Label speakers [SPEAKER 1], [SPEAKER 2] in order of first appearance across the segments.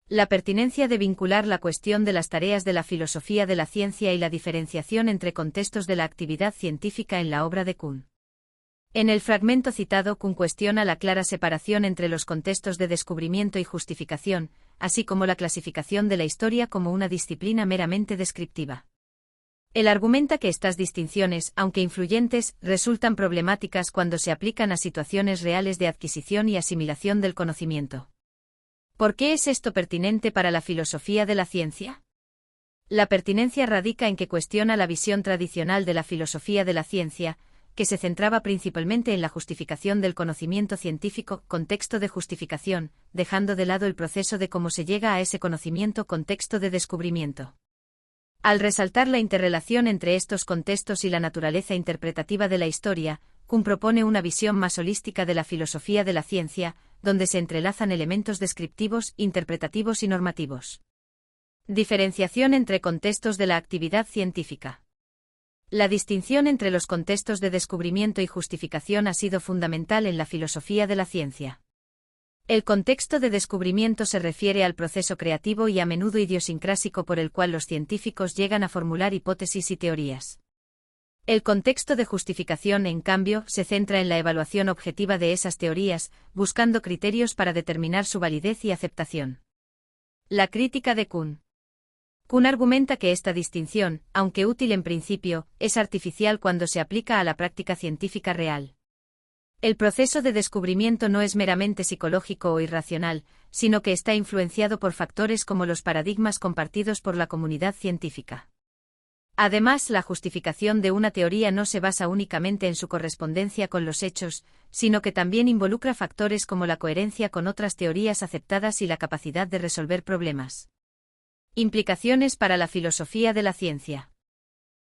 [SPEAKER 1] La pertinencia de vincular la cuestión de las tareas de la filosofía de la ciencia y la diferenciación entre contextos de la actividad científica en la obra de Kuhn. En el fragmento citado, Kuhn cuestiona la clara separación entre los contextos de descubrimiento y justificación, así como la clasificación de la historia como una disciplina meramente descriptiva. Él argumenta que estas distinciones, aunque influyentes, resultan problemáticas cuando se aplican a situaciones reales de adquisición y asimilación del conocimiento. ¿Por qué es esto pertinente para la filosofía de la ciencia? La pertinencia radica en que cuestiona la visión tradicional de la filosofía de la ciencia, que se centraba principalmente en la justificación del conocimiento científico, contexto de justificación, dejando de lado el proceso de cómo se llega a ese conocimiento, contexto de descubrimiento. Al resaltar la interrelación entre estos contextos y la naturaleza interpretativa de la historia, Kuhn propone una visión más holística de la filosofía de la ciencia, donde se entrelazan elementos descriptivos, interpretativos y normativos. Diferenciación entre contextos de la actividad científica. La distinción entre los contextos de descubrimiento y justificación ha sido fundamental en la filosofía de la ciencia. El contexto de descubrimiento se refiere al proceso creativo y a menudo idiosincrásico por el cual los científicos llegan a formular hipótesis y teorías. El contexto de justificación, en cambio, se centra en la evaluación objetiva de esas teorías, buscando criterios para determinar su validez y aceptación. La crítica de Kuhn. Kuhn argumenta que esta distinción, aunque útil en principio, es artificial cuando se aplica a la práctica científica real. El proceso de descubrimiento no es meramente psicológico o irracional, sino que está influenciado por factores como los paradigmas compartidos por la comunidad científica. Además, la justificación de una teoría no se basa únicamente en su correspondencia con los hechos, sino que también involucra factores como la coherencia con otras teorías aceptadas y la capacidad de resolver problemas. Implicaciones para la filosofía de la ciencia.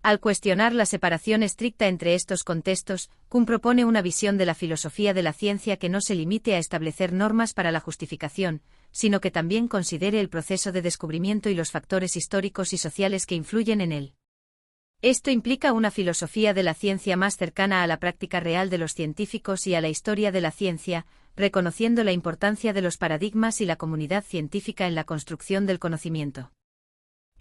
[SPEAKER 1] Al cuestionar la separación estricta entre estos contextos, Kuhn propone una visión de la filosofía de la ciencia que no se limite a establecer normas para la justificación, sino que también considere el proceso de descubrimiento y los factores históricos y sociales que influyen en él. Esto implica una filosofía de la ciencia más cercana a la práctica real de los científicos y a la historia de la ciencia, reconociendo la importancia de los paradigmas y la comunidad científica en la construcción del conocimiento.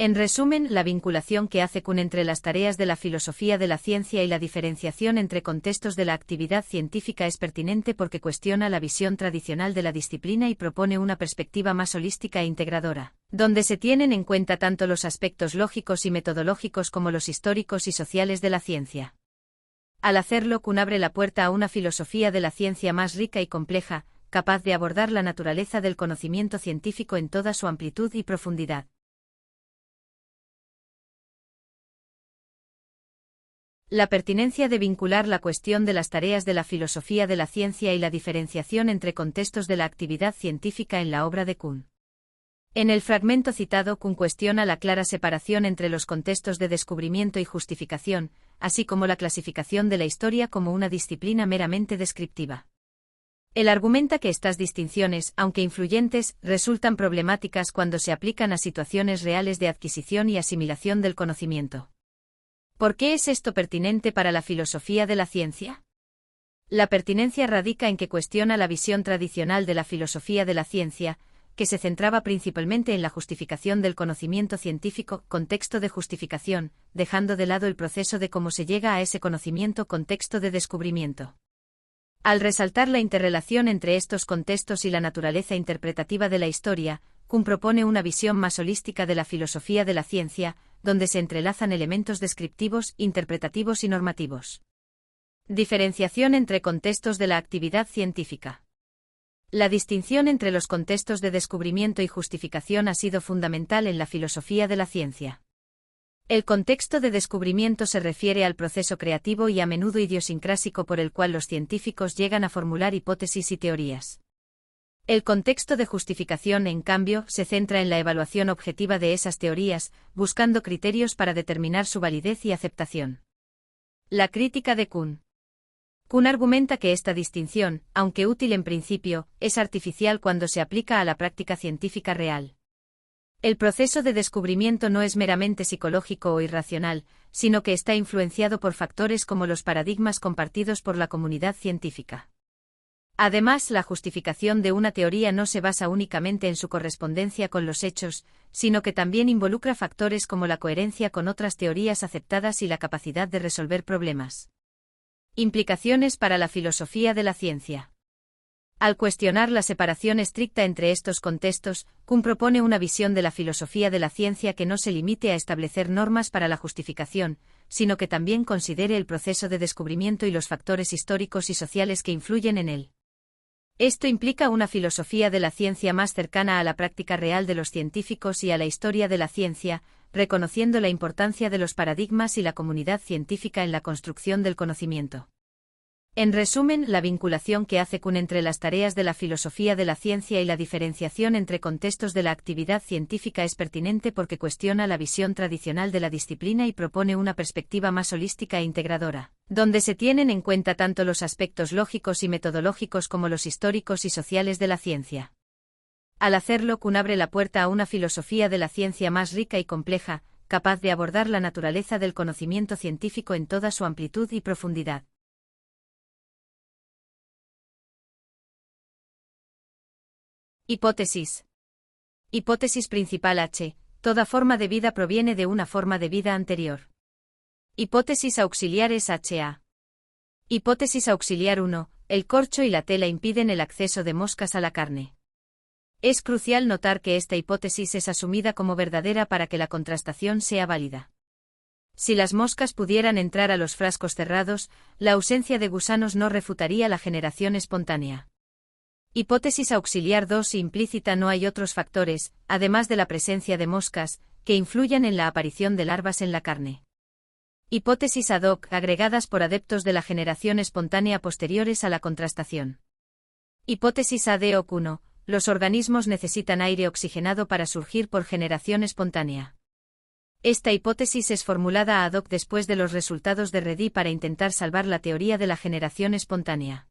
[SPEAKER 1] En resumen, la vinculación que hace Kuhn entre las tareas de la filosofía de la ciencia y la diferenciación entre contextos de la actividad científica es pertinente porque cuestiona la visión tradicional de la disciplina y propone una perspectiva más holística e integradora, donde se tienen en cuenta tanto los aspectos lógicos y metodológicos como los históricos y sociales de la ciencia. Al hacerlo, Kuhn abre la puerta a una filosofía de la ciencia más rica y compleja, capaz de abordar la naturaleza del conocimiento científico en toda su amplitud y profundidad. La pertinencia de vincular la cuestión de las tareas de la filosofía de la ciencia y la diferenciación entre contextos de la actividad científica en la obra de Kuhn. En el fragmento citado, Kuhn cuestiona la clara separación entre los contextos de descubrimiento y justificación, así como la clasificación de la historia como una disciplina meramente descriptiva. Él argumenta que estas distinciones, aunque influyentes, resultan problemáticas cuando se aplican a situaciones reales de adquisición y asimilación del conocimiento. ¿Por qué es esto pertinente para la filosofía de la ciencia? La pertinencia radica en que cuestiona la visión tradicional de la filosofía de la ciencia, que se centraba principalmente en la justificación del conocimiento científico, contexto de justificación, dejando de lado el proceso de cómo se llega a ese conocimiento, contexto de descubrimiento. Al resaltar la interrelación entre estos contextos y la naturaleza interpretativa de la historia, Kuhn propone una visión más holística de la filosofía de la ciencia, donde se entrelazan elementos descriptivos, interpretativos y normativos. Diferenciación entre contextos de la actividad científica. La distinción entre los contextos de descubrimiento y justificación ha sido fundamental en la filosofía de la ciencia. El contexto de descubrimiento se refiere al proceso creativo y a menudo idiosincrásico por el cual los científicos llegan a formular hipótesis y teorías. El contexto de justificación, en cambio, se centra en la evaluación objetiva de esas teorías, buscando criterios para determinar su validez y aceptación. La crítica de Kuhn. Kuhn argumenta que esta distinción, aunque útil en principio, es artificial cuando se aplica a la práctica científica real. El proceso de descubrimiento no es meramente psicológico o irracional, sino que está influenciado por factores como los paradigmas compartidos por la comunidad científica. Además, la justificación de una teoría no se basa únicamente en su correspondencia con los hechos, sino que también involucra factores como la coherencia con otras teorías aceptadas y la capacidad de resolver problemas. Implicaciones para la filosofía de la ciencia. Al cuestionar la separación estricta entre estos contextos, Kuhn propone una visión de la filosofía de la ciencia que no se limite a establecer normas para la justificación, sino que también considere el proceso de descubrimiento y los factores históricos y sociales que influyen en él. Esto implica una filosofía de la ciencia más cercana a la práctica real de los científicos y a la historia de la ciencia, reconociendo la importancia de los paradigmas y la comunidad científica en la construcción del conocimiento. En resumen, la vinculación que hace Kuhn entre las tareas de la filosofía de la ciencia y la diferenciación entre contextos de la actividad científica es pertinente porque cuestiona la visión tradicional de la disciplina y propone una perspectiva más holística e integradora, donde se tienen en cuenta tanto los aspectos lógicos y metodológicos como los históricos y sociales de la ciencia. Al hacerlo, Kuhn abre la puerta a una filosofía de la ciencia más rica y compleja, capaz de abordar la naturaleza del conocimiento científico en toda su amplitud y profundidad. Hipótesis. Hipótesis principal H. Toda forma de vida proviene de una forma de vida anterior. Hipótesis auxiliares HA. Hipótesis auxiliar 1. El corcho y la tela impiden el acceso de moscas a la carne. Es crucial notar que esta hipótesis es asumida como verdadera para que la contrastación sea válida. Si las moscas pudieran entrar a los frascos cerrados, la ausencia de gusanos no refutaría la generación espontánea. Hipótesis auxiliar 2. Implícita. No hay otros factores, además de la presencia de moscas, que influyan en la aparición de larvas en la carne. Hipótesis ad hoc, agregadas por adeptos de la generación espontánea posteriores a la contrastación. Hipótesis ad hoc 1. Los organismos necesitan aire oxigenado para surgir por generación espontánea. Esta hipótesis es formulada ad hoc después de los resultados de Reddy para intentar salvar la teoría de la generación espontánea.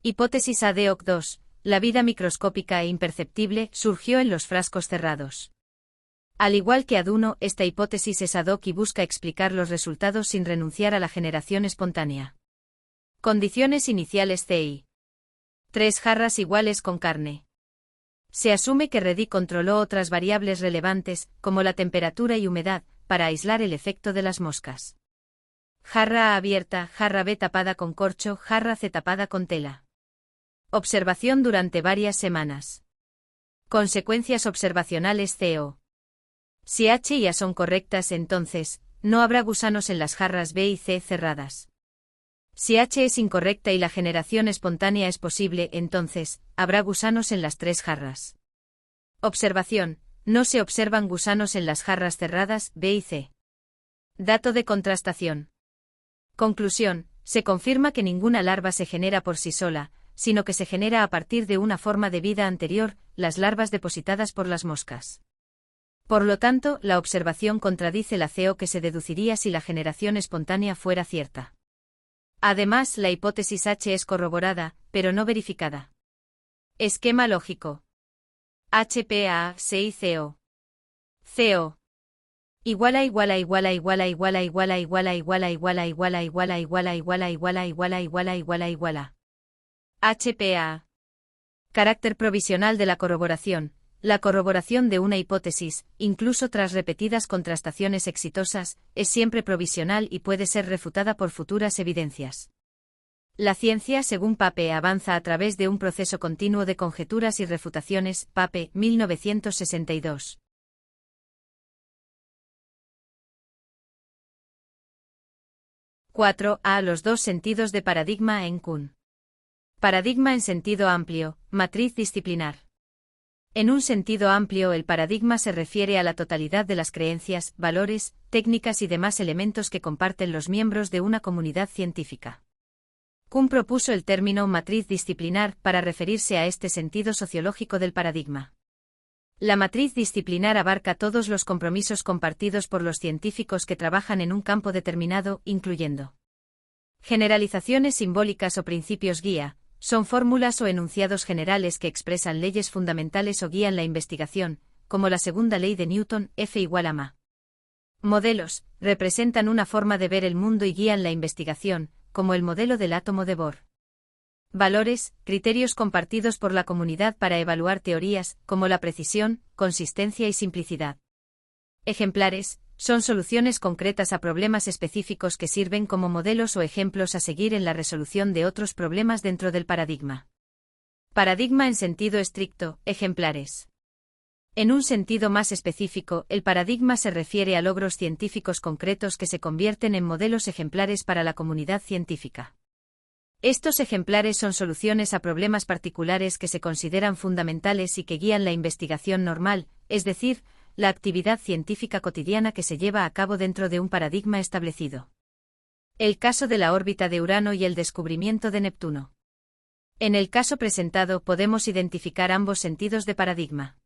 [SPEAKER 1] Hipótesis ad hoc 2. La vida microscópica e imperceptible surgió en los frascos cerrados. Al igual que ad 1, esta hipótesis es ad hoc y busca explicar los resultados sin renunciar a la generación espontánea. Condiciones iniciales CI. 3 jarras iguales con carne. Se asume que Reddy controló otras variables relevantes, como la temperatura y humedad, para aislar el efecto de las moscas. Jarra A abierta, jarra B tapada con corcho, jarra C tapada con tela. Observación durante varias semanas. Consecuencias observacionales CO. Si H y A son correctas, entonces, no habrá gusanos en las jarras B y C cerradas. Si H es incorrecta y la generación espontánea es posible, entonces, habrá gusanos en las 3 jarras. Observación. No se observan gusanos en las jarras cerradas B y C. Dato de contrastación. Conclusión. Se confirma que ninguna larva se genera por sí sola, sino que se genera a partir de una forma de vida anterior, las larvas depositadas por las moscas. Por lo tanto, la observación contradice la CO que se deduciría si la generación espontánea fuera cierta. Además, la hipótesis H es corroborada, pero no verificada. Esquema lógico. HPA, C y CO. CO. Iguala iguala iguala iguala iguala iguala iguala iguala iguala iguala iguala iguala iguala iguala iguala iguala iguala iguala. HPA. Carácter provisional de la corroboración. La corroboración de una hipótesis, incluso tras repetidas contrastaciones exitosas, es siempre provisional y puede ser refutada por futuras evidencias. La ciencia, según Pape, avanza a través de un proceso continuo de conjeturas y refutaciones. Pape, 1962. 4a. Los dos sentidos de paradigma en Kuhn. Paradigma en sentido amplio, matriz disciplinar. En un sentido amplio, el paradigma se refiere a la totalidad de las creencias, valores, técnicas y demás elementos que comparten los miembros de una comunidad científica. Kuhn propuso el término matriz disciplinar para referirse a este sentido sociológico del paradigma. La matriz disciplinar abarca todos los compromisos compartidos por los científicos que trabajan en un campo determinado, incluyendo generalizaciones simbólicas o principios guía. Son fórmulas o enunciados generales que expresan leyes fundamentales o guían la investigación, como la segunda ley de Newton, F igual a ma. Modelos, representan una forma de ver el mundo y guían la investigación, como el modelo del átomo de Bohr. Valores, criterios compartidos por la comunidad para evaluar teorías, como la precisión, consistencia y simplicidad. Ejemplares, son soluciones concretas a problemas específicos que sirven como modelos o ejemplos a seguir en la resolución de otros problemas dentro del paradigma. Paradigma en sentido estricto, ejemplares. En un sentido más específico, el paradigma se refiere a logros científicos concretos que se convierten en modelos ejemplares para la comunidad científica. Estos ejemplares son soluciones a problemas particulares que se consideran fundamentales y que guían la investigación normal, es decir, la actividad científica cotidiana que se lleva a cabo dentro de un paradigma establecido. El caso de la órbita de Urano y el descubrimiento de Neptuno. En el caso presentado podemos identificar ambos sentidos de paradigma.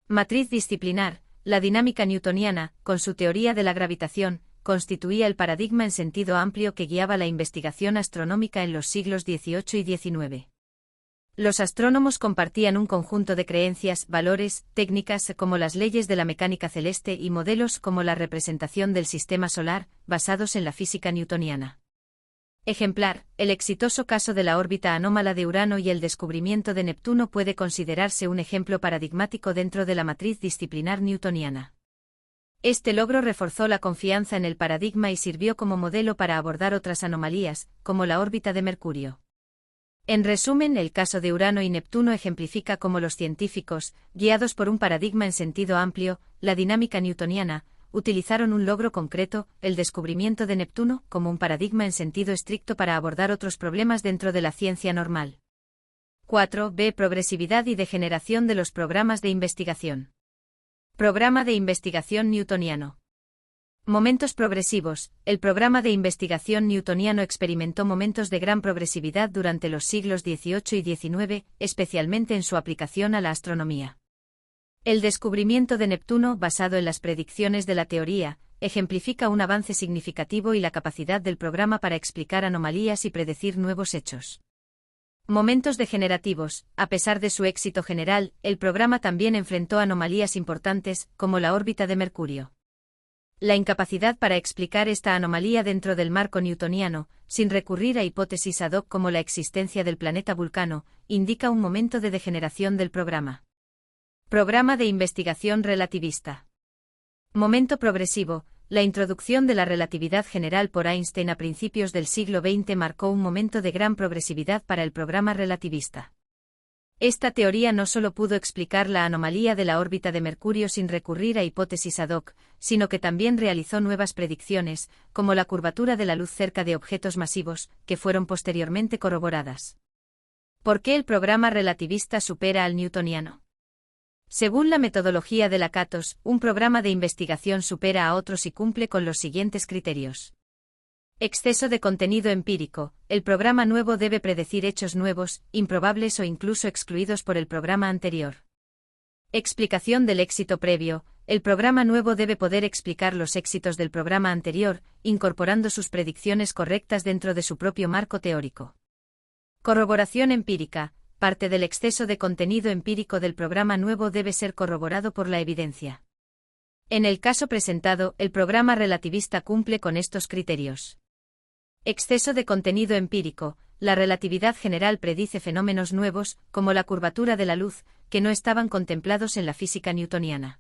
[SPEAKER 1] Matriz disciplinar, la dinámica newtoniana, con su teoría de la gravitación, constituía el paradigma en sentido amplio que guiaba la investigación astronómica en los siglos XVIII y XIX. Los astrónomos compartían un conjunto de creencias, valores, técnicas como las leyes de la mecánica celeste y modelos como la representación del sistema solar, basados en la física newtoniana. Ejemplar, el exitoso caso de la órbita anómala de Urano y el descubrimiento de Neptuno puede considerarse un ejemplo paradigmático dentro de la matriz disciplinar newtoniana. Este logro reforzó la confianza en el paradigma y sirvió como modelo para abordar otras anomalías, como la órbita de Mercurio. En resumen, el caso de Urano y Neptuno ejemplifica cómo los científicos, guiados por un paradigma en sentido amplio, la dinámica newtoniana, utilizaron un logro concreto, el descubrimiento de Neptuno, como un paradigma en sentido estricto para abordar otros problemas dentro de la ciencia normal. 4b. Progresividad y degeneración de los programas de investigación. Programa de investigación newtoniano. Momentos progresivos. El programa de investigación newtoniano experimentó momentos de gran progresividad durante los siglos XVIII y XIX, especialmente en su aplicación a la astronomía. El descubrimiento de Neptuno, basado en las predicciones de la teoría, ejemplifica un avance significativo y la capacidad del programa para explicar anomalías y predecir nuevos hechos. Momentos degenerativos. A pesar de su éxito general, el programa también enfrentó anomalías importantes, como la órbita de Mercurio. La incapacidad para explicar esta anomalía dentro del marco newtoniano, sin recurrir a hipótesis ad hoc como la existencia del planeta Vulcano, indica un momento de degeneración del programa. Programa de investigación relativista. Momento progresivo. La introducción de la relatividad general por Einstein a principios del siglo XX marcó un momento de gran progresividad para el programa relativista. Esta teoría no solo pudo explicar la anomalía de la órbita de Mercurio sin recurrir a hipótesis ad hoc, sino que también realizó nuevas predicciones, como la curvatura de la luz cerca de objetos masivos, que fueron posteriormente corroboradas. ¿Por qué el programa relativista supera al newtoniano? Según la metodología de Lakatos, un programa de investigación supera a otros y cumple con los siguientes criterios. Exceso de contenido empírico. El programa nuevo debe predecir hechos nuevos, improbables o incluso excluidos por el programa anterior. Explicación del éxito previo. El programa nuevo debe poder explicar los éxitos del programa anterior, incorporando sus predicciones correctas dentro de su propio marco teórico. Corroboración empírica. Parte del exceso de contenido empírico del programa nuevo debe ser corroborado por la evidencia. En el caso presentado, el programa relativista cumple con estos criterios. Exceso de contenido empírico. La relatividad general predice fenómenos nuevos, como la curvatura de la luz, que no estaban contemplados en la física newtoniana.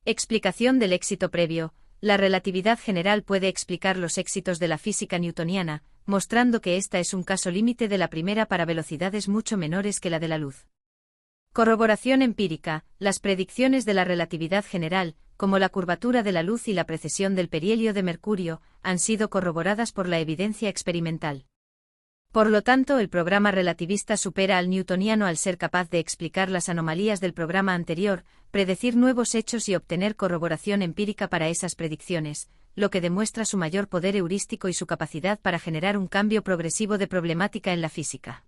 [SPEAKER 1] Explicación del éxito previo. La relatividad general puede explicar los éxitos de la física newtoniana, mostrando que esta es un caso límite de la primera para velocidades mucho menores que la de la luz. Corroboración empírica. Las predicciones de la relatividad general, como la curvatura de la luz y la precesión del perihelio de Mercurio, han sido corroboradas por la evidencia experimental. Por lo tanto, el programa relativista supera al newtoniano al ser capaz de explicar las anomalías del programa anterior, predecir nuevos hechos y obtener corroboración empírica para esas predicciones, lo que demuestra su mayor poder heurístico y su capacidad para generar un cambio progresivo de problemática en la física.